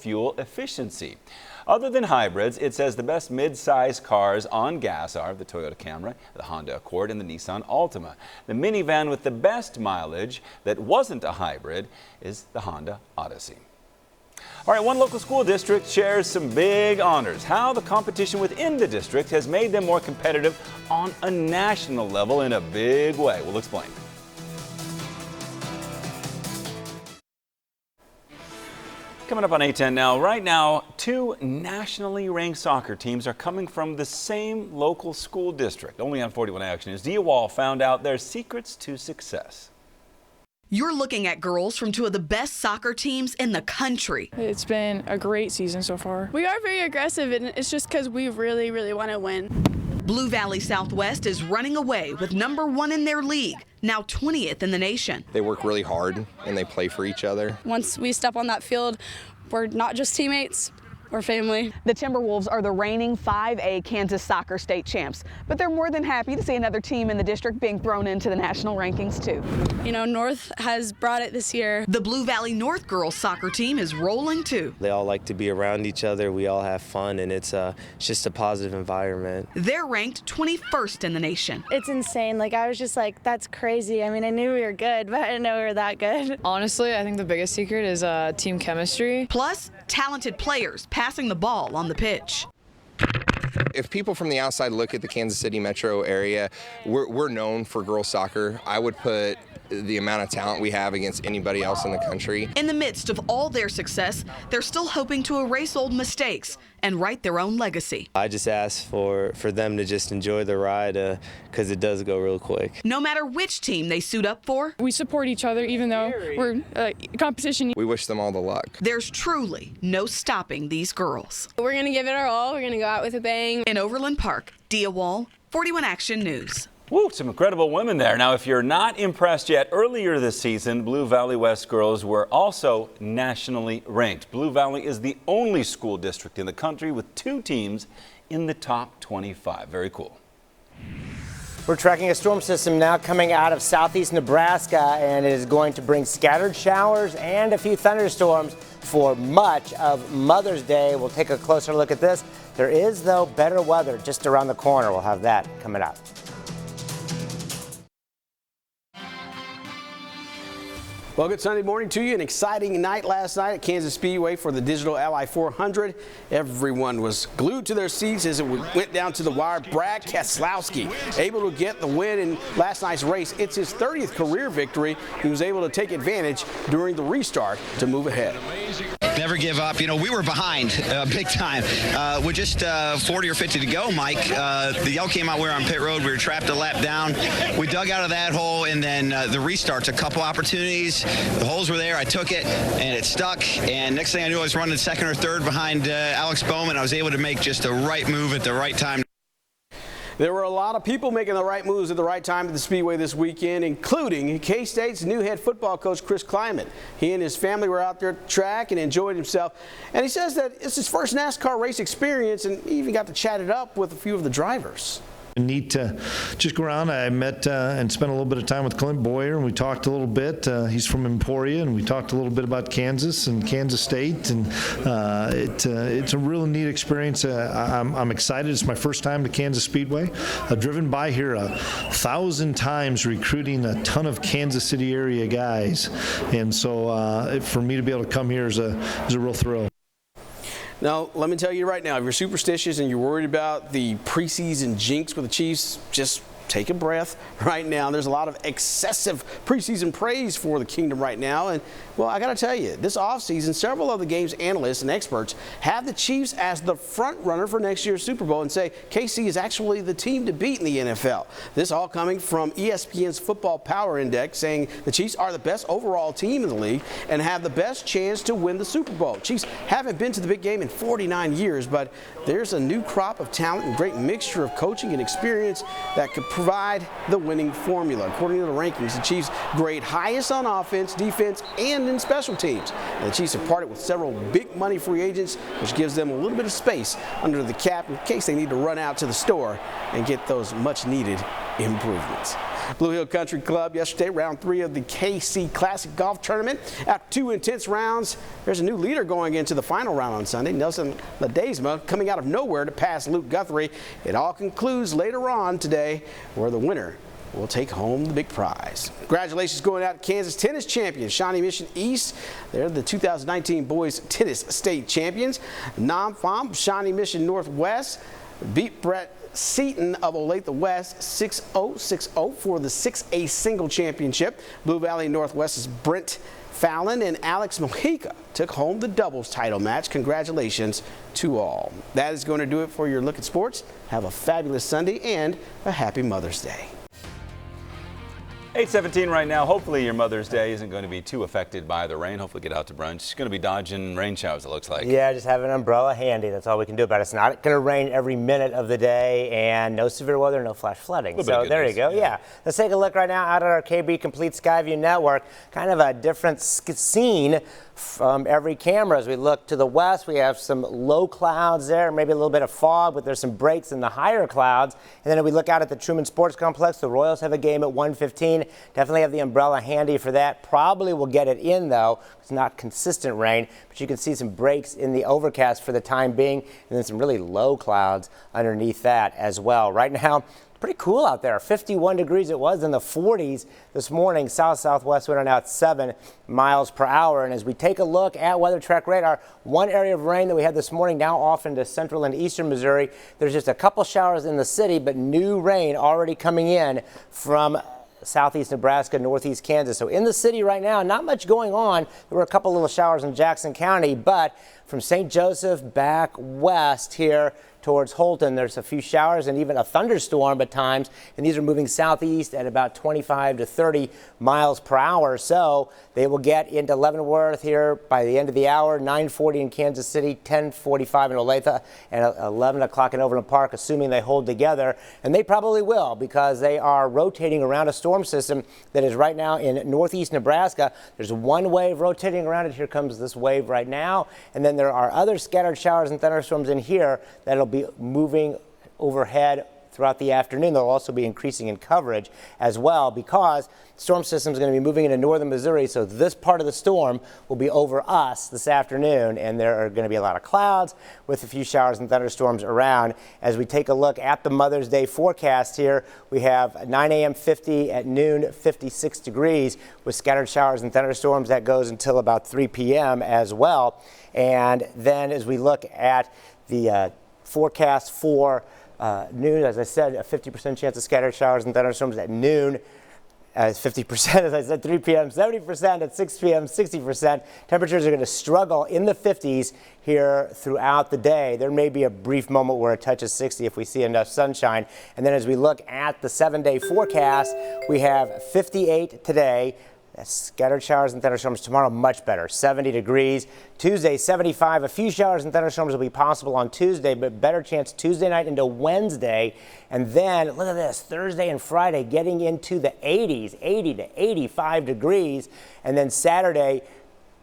fuel efficiency. Other than hybrids, it says the best mid-size cars on gas are the Toyota Camry, the Honda Accord, and the Nissan Altima. The minivan with the best mileage that wasn't a hybrid is the Honda Odyssey. All right, one local school district shares some big honors. How the competition within the district has made them more competitive on a national level in a big way. We'll explain. Coming up on 810 now. Right now, two nationally ranked soccer teams are coming from the same local school district. Only on 41 Action News, Dia Wall found out their secrets to success. You're looking at girls from two of the best soccer teams in the country. It's been a great season so far. We are very aggressive, and it's just because we really, really want to win. Blue Valley Southwest is running away with #1 in their league, now 20th in the nation. They work really hard and they play for each other. Once we step on that field, we're not just teammates. We're family. The Timberwolves are the reigning 5A Kansas soccer state champs, but they're more than happy to see another team in the district being thrown into the national rankings too. You know, North has brought it this year. The Blue Valley North girls soccer team is rolling too. They all like to be around each other. We all have fun, and it's just a positive environment. They're ranked 21st in the nation. It's insane. Like, I was just like, that's crazy. I mean, I knew we were good, but I didn't know we were that good. Honestly, I think the biggest secret is team chemistry. Plus, talented players passing the ball on the pitch. If people from the outside look at the Kansas City metro area, we're known for girls soccer. I would put the amount of talent we have against anybody else in the country. In the midst of all their success, they're still hoping to erase old mistakes and write their own legacy. I just ask for them to just enjoy the ride because it does go real quick. No matter which team they suit up for, We support each other even though we're competition. We wish them all the luck. there's truly no stopping these girls. We're going to give it our all. We're going to go out with a bang. In Overland Park, Dia Wall, 41 Action News. Woo, some incredible women there. Now, if you're not impressed yet, earlier this season, Blue Valley West girls were also nationally ranked. Blue Valley is the only school district in the country with two teams in the top 25. Very cool. We're tracking a storm system now coming out of southeast Nebraska, and it is going to bring scattered showers and a few thunderstorms for much of Mother's Day. We'll take a closer look at this. There is, though, better weather just around the corner. We'll have that coming up. Well, good Sunday morning to you. An exciting night last night at Kansas Speedway for the Digital Ally 400. Everyone was glued to their seats as it went down to the wire. Brad Keselowski able to get the win in last night's race. It's his 30th career victory. He was able to take advantage during the restart to move ahead. Never give up. You know, we were behind big time. With just 40 or 50 to go, Mike, the yell came out. We were on pit road. We were trapped a lap down. We dug out of that hole, and then the restarts, a couple opportunities. The holes were there. I took it, and it stuck. And next thing I knew, I was running second or third behind Alex Bowman. I was able to make just the right move at the right time. There were a lot of people making the right moves at the right time at the Speedway this weekend, including K-State's new head football coach, Chris Kleiman. He and his family were out there at the track and enjoyed himself. And he says that it's his first NASCAR race experience, and he even got to chat it up with a few of the drivers. Neat to just go around. I met and spent a little bit of time with Clint Boyer, and we talked a little bit. He's from Emporia, and we talked a little bit about Kansas and Kansas State, and it's a really neat experience. I'm excited. It's my first time to Kansas Speedway. I've driven by here 1,000 times recruiting a ton of Kansas City area guys, and so for me to be able to come here is a real thrill. Now, let me tell you right now, if you're superstitious and you're worried about the preseason jinx with the Chiefs, just take a breath right now. There's a lot of excessive preseason praise for the Kingdom right now. And, well, I got to tell you, this offseason, several of the game's analysts and experts have the Chiefs as the front runner for next year's Super Bowl and say KC is actually the team to beat in the NFL. This all coming from ESPN's Football Power Index, saying the Chiefs are the best overall team in the league and have the best chance to win the Super Bowl. Chiefs haven't been to the big game in 49 years, but there's a new crop of talent and great mixture of coaching and experience that could provide the winning formula. According to the rankings, the Chiefs grade highest on offense, defense, and in special teams. And the Chiefs have parted with several big money free agents, which gives them a little bit of space under the cap in case they need to run out to the store and get those much needed improvements. Blue Hill Country Club yesterday, round 3 of the KC Classic Golf Tournament. After 2 intense rounds, there's a new leader going into the final round on Sunday. Nelson Ledesma coming out of nowhere to pass Luke Guthrie. It all concludes later on today, where the winner will take home the big prize. Congratulations going out to Kansas tennis champions, Shawnee Mission East. They're the 2019 boys tennis state champions. Nampham, Shawnee Mission Northwest, beat Brett Seaton of Olathe West 6-0, 6-0 for the 6A single championship. Blue Valley Northwest's Brent Fallon and Alex Mojica took home the doubles title match. Congratulations to all. That is going to do it for your look at sports. Have a fabulous Sunday and a happy Mother's Day. 8:17 right now. Hopefully your Mother's Day isn't going to be too affected by the rain. Hopefully get out to brunch. It's going to be dodging rain showers, it looks like. Yeah, just have an umbrella handy. That's all we can do about it. It's not going to rain every minute of the day, and no severe weather, no flash flooding. So there you go. Yeah. Let's take a look right now out at our KB Complete Skyview Network. Kind of a different scene from every camera. As we look to the west, we have some low clouds there, maybe a little bit of fog, but there's some breaks in the higher clouds. And then if we look out at the Truman Sports Complex, the Royals have a game at 1:15. Definitely have the umbrella handy for that. Probably will get it in, though. It's not consistent rain, but you can see some breaks in the overcast for the time being, and then some really low clouds underneath that as well. Right now, pretty cool out there. 51 degrees it was in the 40s this morning. South-southwest wind now at 7 miles per hour. And as we take a look at Weather Track radar, one area of rain that we had this morning now off into central and eastern Missouri. There's just a couple showers in the city, but new rain already coming in from southeast Nebraska, northeast Kansas. So in the city right now, not much going on. There were a couple little showers in Jackson County, but from St. Joseph back west here towards Holton, there's a few showers and even a thunderstorm at times, and these are moving southeast at about 25 to 30 miles per hour. So they will get into Leavenworth here by the end of the hour, 9:40 in Kansas City, 10:45 in Olathe, and 11 o'clock in Overland Park, assuming they hold together. And they probably will, because they are rotating around a storm system that is right now in northeast Nebraska. There's one wave rotating around it. Here comes this wave right now. And then there are other scattered showers and thunderstorms in here that'll be moving overhead throughout the afternoon. They'll also be increasing in coverage as well, because the storm system is going to be moving into northern Missouri. So this part of the storm will be over us this afternoon, and there are going to be a lot of clouds with a few showers and thunderstorms around. As we take a look at the Mother's Day forecast here, we have 9 a.m. 50, at noon 56 degrees with scattered showers and thunderstorms. That goes until about 3 p.m. as well. And then as we look at the forecast for noon, as I said, a 50% chance of scattered showers and thunderstorms at noon. 50%, as I said, 3 p.m., 70% at 6 p.m., 60%. Temperatures are going to struggle in the 50s here throughout the day. There may be a brief moment where it touches 60 if we see enough sunshine. And then as we look at the 7-day forecast, we have 58 today. Scattered showers and thunderstorms tomorrow, much better, 70 degrees. Tuesday, 75. A few showers and thunderstorms will be possible on Tuesday, but better chance Tuesday night into Wednesday. And then, look at this, Thursday and Friday getting into the 80s, 80 to 85 degrees. And then Saturday,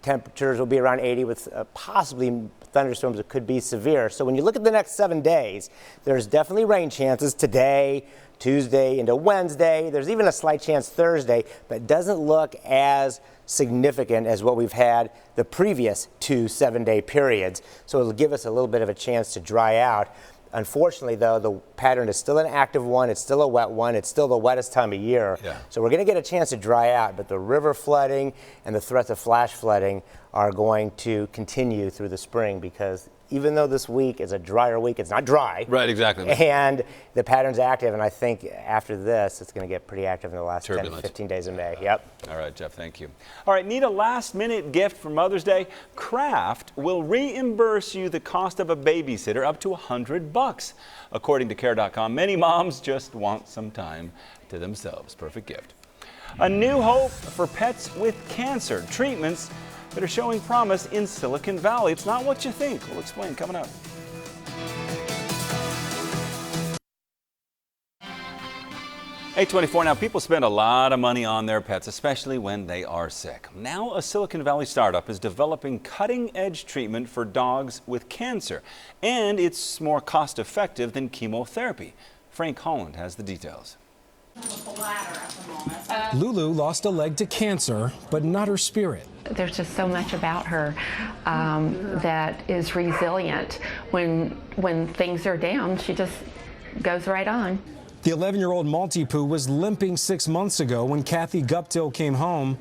temperatures will be around 80 with possibly thunderstorms that could be severe. So when you look at the next 7 days, there's definitely rain chances today, Tuesday into Wednesday. There's even a slight chance Thursday, but it doesn't look as significant as what we've had the previous 2 7-day periods. So it'll give us a little bit of a chance to dry out. Unfortunately, though, the pattern is still an active one. It's still a wet one. It's still the wettest time of year. Yeah. So we're going to get a chance to dry out, but the river flooding and the threats of flash flooding are going to continue through the spring, because even though this week is a drier week, it's not dry. Right, exactly. And the pattern's active, and I think after this, it's going to get pretty active in the last 10 to 15 days of May. Yep. All right, Jeff, thank you. All right, need a last-minute gift for Mother's Day? Kraft will reimburse you the cost of a babysitter up to $100. According to Care.com, many moms just want some time to themselves. Perfect gift. A new hope for pets with cancer. Treatments that are showing promise in Silicon Valley. It's not what you think. We'll explain coming up. $8:24 now. People spend a lot of money on their pets, especially when they are sick. Now a Silicon Valley startup is developing cutting-edge treatment for dogs with cancer, and it's more cost-effective than chemotherapy. Frank Holland has the details. Lulu lost a leg to cancer, but not her spirit. There's just so much about her that is resilient. When things are down, she just goes right on. The 11-year-old Maltipoo was limping 6 months ago when Kathy Guptill came home.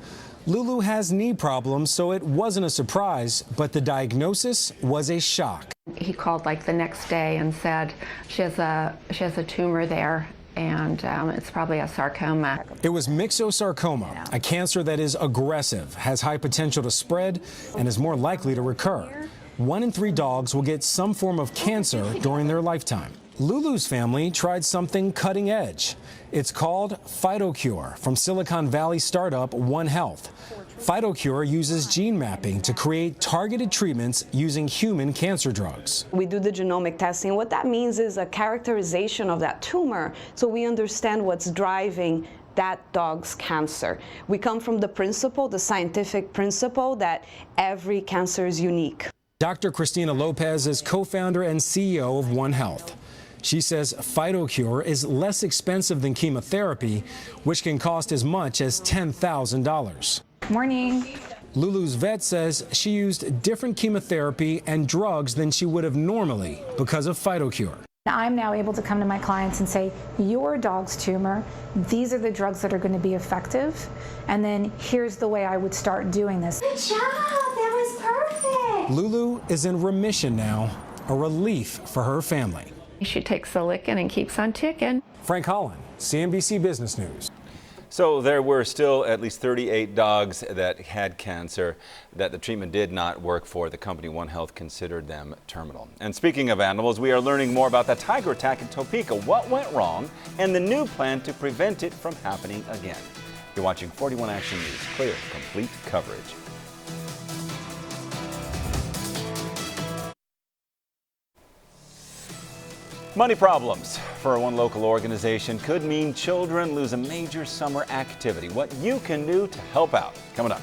Lulu has knee problems, so it wasn't a surprise, but the diagnosis was a shock. He called like the next day and said she has a tumor there, and it's probably a sarcoma. It was myxosarcoma, a cancer that is aggressive, has high potential to spread, and is more likely to recur. 1 in 3 dogs will get some form of cancer during their lifetime. Lulu's family tried something cutting edge. It's called PhytoCure from Silicon Valley startup One Health. PhytoCure uses gene mapping to create targeted treatments using human cancer drugs. We do the genomic testing. What that means is a characterization of that tumor, so we understand what's driving that dog's cancer. We come from the principle, the scientific principle, that every cancer is unique. Dr. Christina Lopez is co-founder and CEO of One Health. She says PhytoCure is less expensive than chemotherapy, which can cost as much as $10,000. Morning. Lulu's vet says she used different chemotherapy and drugs than she would have normally because of PhytoCure. I'm now able to come to my clients and say, your dog's tumor, these are the drugs that are going to be effective, and then here's the way I would start doing this. Good job, that was perfect. Lulu is in remission now, a relief for her family. She takes the licking and keeps on ticking. Frank Holland, CNBC Business News. So there were still at least 38 dogs that had cancer that the treatment did not work for. The company One Health considered them terminal. And speaking of animals, we are learning more about the tiger attack in Topeka, what went wrong, and the new plan to prevent it from happening again. You're watching 41 Action News, clear, complete coverage. Money problems for one local organization could mean children lose a major summer activity. What you can do to help out. Coming up.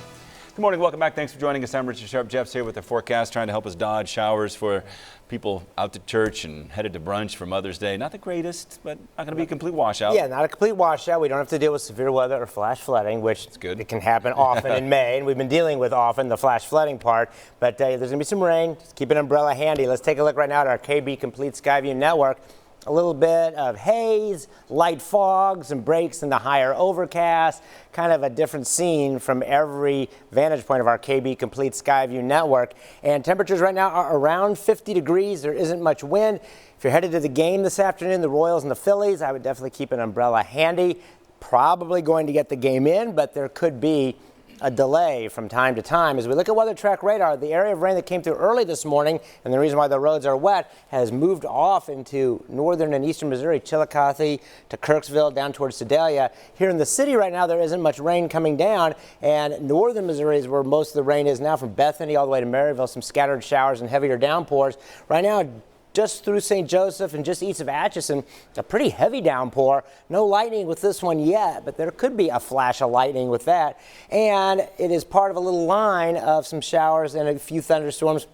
Good morning. Welcome back. Thanks for joining us. I'm Richard Sharp. Jeff's here with the forecast, trying to help us dodge showers for people out to church and headed to brunch for Mother's Day. Not the greatest, but not going to be a complete washout. Yeah, not a complete washout. We don't have to deal with severe weather or flash flooding, which it can happen often in May, and we've been dealing with often the flash flooding part. But there's going to be some rain. Just keep an umbrella handy. Let's take a look right now at our KB Complete Skyview network. A little bit of haze, light fog, some breaks in the higher overcast, kind of a different scene from every vantage point of our KB Complete Skyview network. And temperatures right now are around 50 degrees. There isn't much wind. If you're headed to the game this afternoon, the Royals and the Phillies, I would definitely keep an umbrella handy. Probably going to get the game in, but there could be a delay from time to time. As we look at Weather Track Radar, the area of rain that came through early this morning, and the reason why the roads are wet, has moved off into northern and eastern Missouri, Chillicothe to Kirksville, down towards Sedalia. Here in the city right now, there isn't much rain coming down, and northern Missouri is where most of the rain is now, from Bethany all the way to Maryville, some scattered showers and heavier downpours. Right now, just through St. Joseph and just east of Atchison, a pretty heavy downpour. No lightning with this one yet, but there could be a flash of lightning with that. And it is part of a little line of some showers and a few thunderstorms.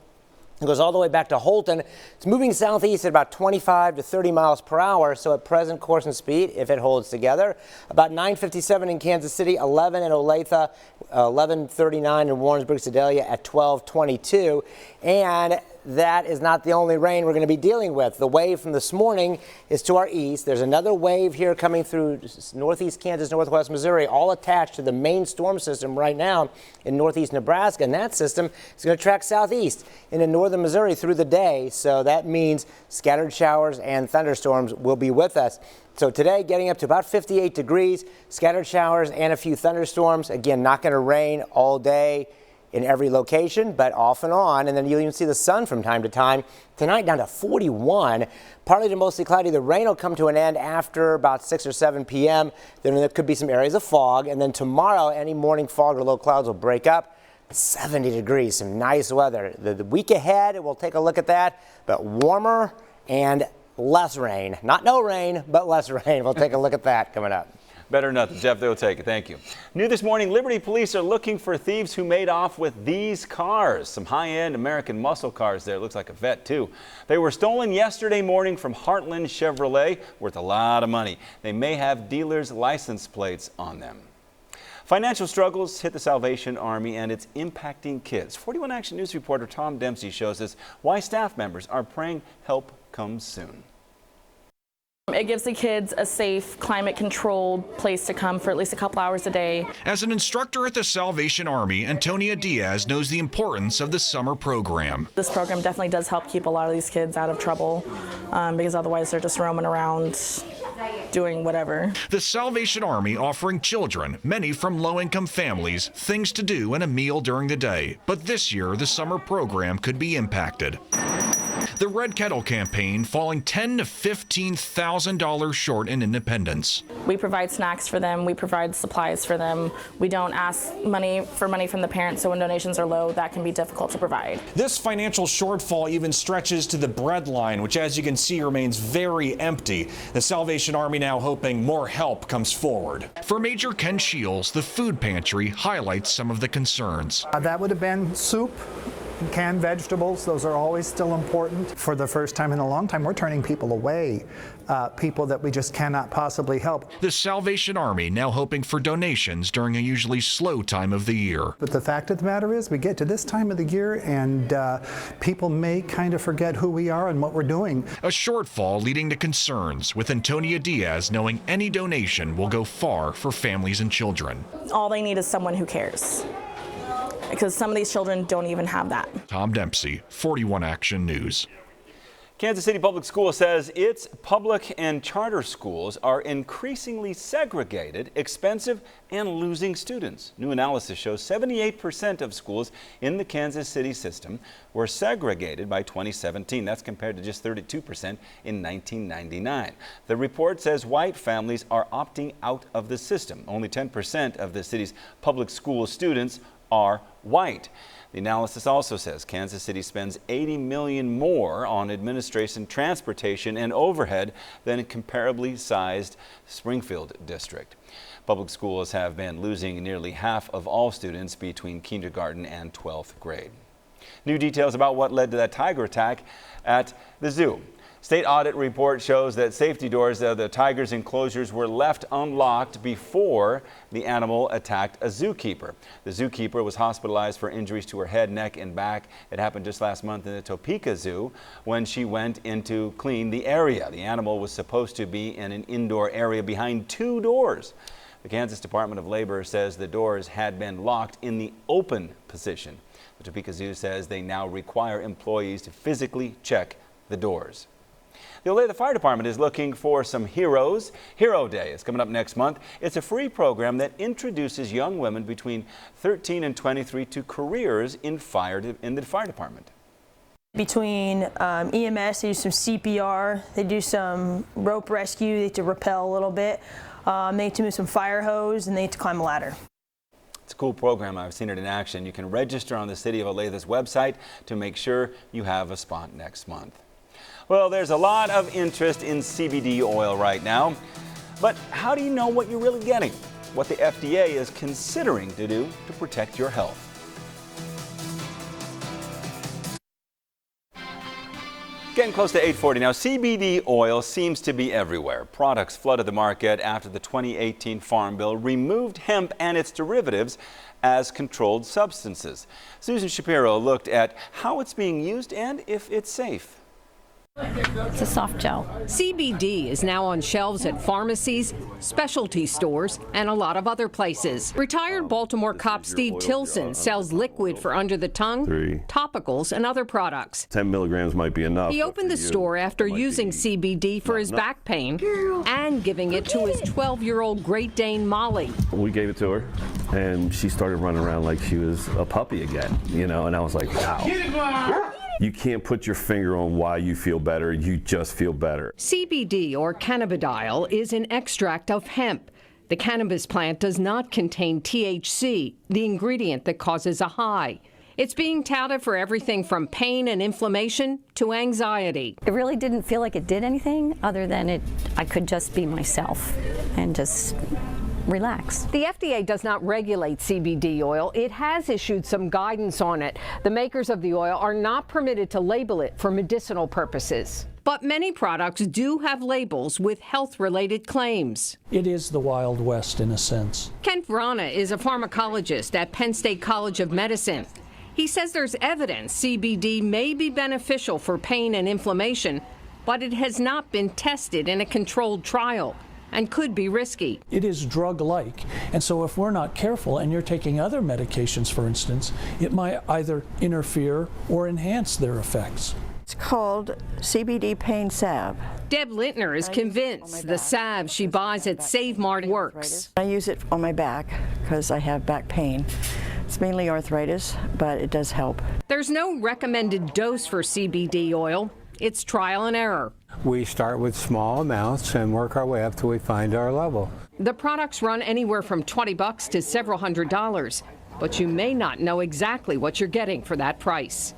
It goes all the way back to Holton. It's moving southeast at about 25 to 30 miles per hour, so at present course and speed, if it holds together. About 9:57 in Kansas City, 11 in Olathe, 11:39 in Warrensburg, Sedalia at 12:22. And that is not the only rain we're going to be dealing with. The wave from this morning is to our east. There's another wave here coming through northeast Kansas, northwest Missouri, all attached to the main storm system right now in northeast Nebraska. And that system is going to track southeast into northern Missouri through the day. So that means scattered showers and thunderstorms will be with us. So today, getting up to about 58 degrees, scattered showers and a few thunderstorms. Again, not going to rain all day in every location, but off and on. And then you'll even see the sun from time to time. Tonight down to 41, partly to mostly cloudy. The rain will come to an end after about 6 or 7 p.m. Then there could be some areas of fog. And then tomorrow, any morning fog or low clouds will break up. 70 degrees, some nice weather. The week ahead, we'll take a look at that, but warmer and less rain. Not no rain, but less rain. We'll take a look at that coming up. Better than nothing. Jeff, they'll take it. Thank you. New this morning, Liberty Police are looking for thieves who made off with these cars. Some high-end American muscle cars there. Looks like a vet, too. They were stolen yesterday morning from Heartland Chevrolet, worth a lot of money. They may have dealers' license plates on them. Financial struggles hit the Salvation Army, and it's impacting kids. 41 Action News reporter Tom Dempsey shows us why staff members are praying help comes soon. It gives the kids a safe, climate-controlled place to come for at least a couple hours a day. As an instructor at the Salvation Army, Antonia Diaz knows the importance of the summer program. This program definitely does help keep a lot of these kids out of trouble because otherwise they're just roaming around doing whatever. The Salvation Army offering children, many from low-income families, things to do and a meal during the day. But this year, the summer program could be impacted. The Red Kettle campaign falling $10,000 to $15,000 short in independence. We provide snacks for them. We provide supplies for them. We don't ask money from the parents, so when donations are low, that can be difficult to provide. This financial shortfall even stretches to the bread line, which, as you can see, remains very empty. The Salvation Army now hoping more help comes forward. For Major Ken Shields, the food pantry highlights some of the concerns. That would have been soup, canned vegetables. Those are always still important. For the first time in a long time, we're turning people away, people that we just cannot possibly help. The Salvation Army now hoping for donations during a usually slow time of the year. But the fact of the matter is, we get to this time of the year and people may kind of forget who we are and what we're doing. A shortfall leading to concerns, with Antonia Diaz knowing any donation will go far for families and children. All they need is someone who cares, because some of these children don't even have that. Tom Dempsey, 41 Action News. Kansas City Public Schools says its public and charter schools are increasingly segregated, expensive, and losing students. New analysis shows 78% of schools in the Kansas City system were segregated by 2017. That's compared to just 32% in 1999. The report says white families are opting out of the system. Only 10% of the city's public school students are white. The analysis also says Kansas City spends $80 million more on administration, transportation, and overhead than a comparably sized Springfield district. Public schools have been losing nearly half of all students between kindergarten and 12th grade. New details about what led to that tiger attack at the zoo. State audit report shows that safety doors of the tiger's enclosures were left unlocked before the animal attacked a zookeeper. The zookeeper was hospitalized for injuries to her head, neck, and back. It happened just last month in the Topeka Zoo when she went in to clean the area. The animal was supposed to be in an indoor area behind two doors. The Kansas Department of Labor says the doors had been locked in the open position. The Topeka Zoo says they now require employees to physically check the doors. The Olathe Fire Department is looking for some heroes. Hero Day is coming up next month. It's a free program that introduces young women between 13 and 23 to careers in the fire department. Between EMS, they do some CPR, they do some rope rescue, they have to rappel a little bit, they have to move some fire hose, and they have to climb a ladder. It's a cool program. I've seen it in action. You can register on the City of Olathe's website to make sure you have a spot next month. Well, there's a lot of interest in CBD oil right now, but how do you know what you're really getting? What the FDA is considering to do to protect your health. Getting close to 8:40 now. CBD oil seems to be everywhere. Products flooded the market after the 2018 Farm Bill removed hemp and its derivatives as controlled substances. Susan Shapiro looked at how it's being used and if it's safe. It's a soft gel. CBD is now on shelves at pharmacies, specialty stores, and a lot other places. Retired Baltimore cop Steve Tilson sells liquid for under the tongue, topicals, and other products. 10 milligrams might be enough. He opened the store after using CBD for his back pain and giving it to his 12-year-old Great Dane Molly. We gave it to her, and she started running around like she was a puppy again, you know, and I was like, wow. You can't put your finger on why you feel better, you just feel better. CBD, or cannabidiol, is an extract of hemp. The cannabis plant does not contain THC, the ingredient that causes a high. It's being touted for everything from pain and inflammation to anxiety. It really didn't feel like it did anything other than I could just be myself and just relax. The FDA does not regulate CBD oil. It has issued some guidance on it. The makers of the oil are not permitted to label it for medicinal purposes. But many products do have labels with health-related claims. It is the Wild West in a sense. Ken Vrana is a pharmacologist at Penn State College of Medicine. He says there's evidence CBD may be beneficial for pain and inflammation, but it has not been tested in a controlled trial and could be risky. It is drug-like, and so if we're not careful and you're taking other medications, for instance, it might either interfere or enhance their effects. It's called Cbd Pain Salve. Deb Lintner is convinced the salve she buys at Save Mart works. I use it on my back because I have back pain. It's mainly arthritis, but it does help. There's no recommended dose for CBD oil. It's trial and error. We start with small amounts and work our way up till we find our level. The products run anywhere from $20 to several $100s, but you may not know exactly what you're getting for that price.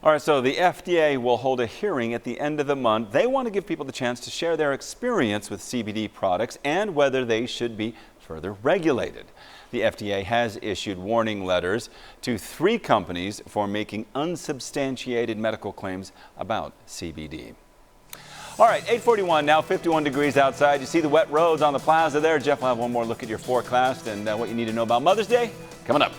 All right, so the FDA will hold a hearing at the end of the month. They want to give people the chance to share their experience with CBD products and whether they should be further regulated. The FDA has issued warning letters to 3 companies for making unsubstantiated medical claims about CBD. All right, 8:41 now, 51 degrees outside. You see the wet roads on the plaza there. Jeff will have one more look at your forecast and what you need to know about Mother's Day coming up.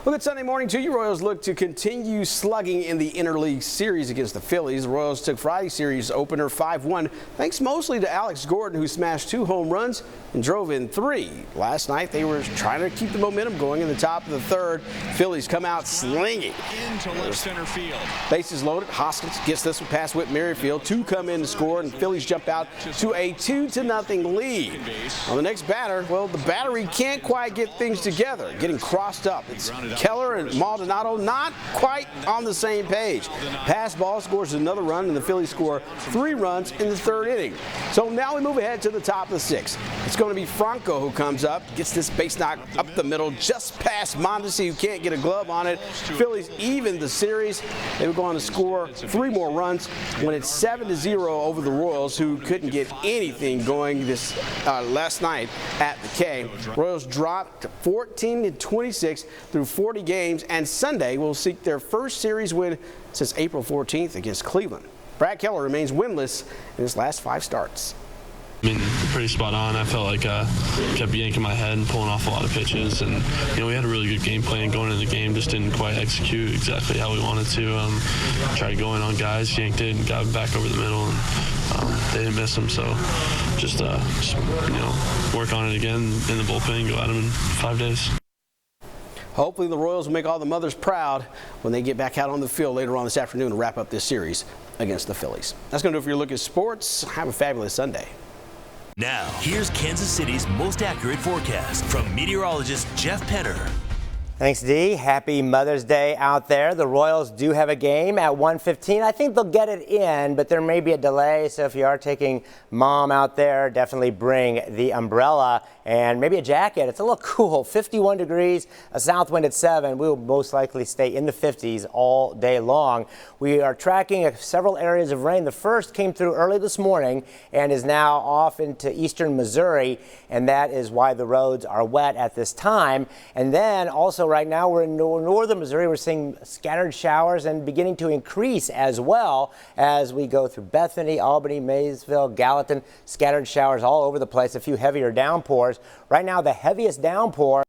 Well, good Sunday morning to you. Royals look to continue slugging in the interleague series against the Phillies. The Royals took Friday's series opener 5-1, thanks mostly to Alex Gordon, who smashed 2 home runs and drove in 3. Last night, they were trying to keep the momentum going in the top of the 3rd. Phillies come out slinging. Into left center field. Bases loaded. Hoskins gets this one past Whit Merrifield. 2 come in to score, and Phillies jump out to a 2-0 lead. On the next batter, well, the battery can't quite get things together, getting crossed up. It's Keller and Maldonado not quite on the same page. Pass ball scores another run, and the Phillies score 3 runs in the 3rd inning. So now we move ahead to the top of the 6th. It's going to be Franco who comes up, gets this base knock up the middle, just past Mondesi, who can't get a glove on it. Phillies even the series. They were going to score 3 more runs when it's 7-0 over the Royals, who couldn't get anything going this last night at the K. Royals dropped 14-26 through 40 games, and Sunday will seek their first series win since April 14th against Cleveland. Brad Keller remains winless in his last 5 starts. I mean, pretty spot on. I felt like I kept yanking my head and pulling off a lot of pitches, and we had a really good game plan going into the game. Just didn't quite execute exactly how we wanted to. Tried going on guys, yanked it, and got back over the middle, and they didn't miss them. So just work on it again in the bullpen and go at them in 5 days. Hopefully the Royals will make all the mothers proud when they get back out on the field later on this afternoon to wrap up this series against the Phillies. That's going to do it for your look at sports. Have a fabulous Sunday. Now, here's Kansas City's most accurate forecast from meteorologist Jeff Penner. Thanks, Dee. Happy Mother's Day out there. The Royals do have a game at 1:15. I think they'll get it in, but there may be a delay. So if you are taking mom out there, definitely bring the umbrella and maybe a jacket. It's a little cool. 51 degrees, a south wind at 7. We will most likely stay in the 50s all day long. We are tracking several areas of rain. The first came through early this morning and is now off into eastern Missouri, and that is why the roads are wet at this time. And then also right now we're in northern Missouri. We're seeing scattered showers and beginning to increase as well as we go through Bethany, Albany, Maysville, Gallatin. Scattered showers all over the place, a few heavier downpours. Right now the heaviest downpour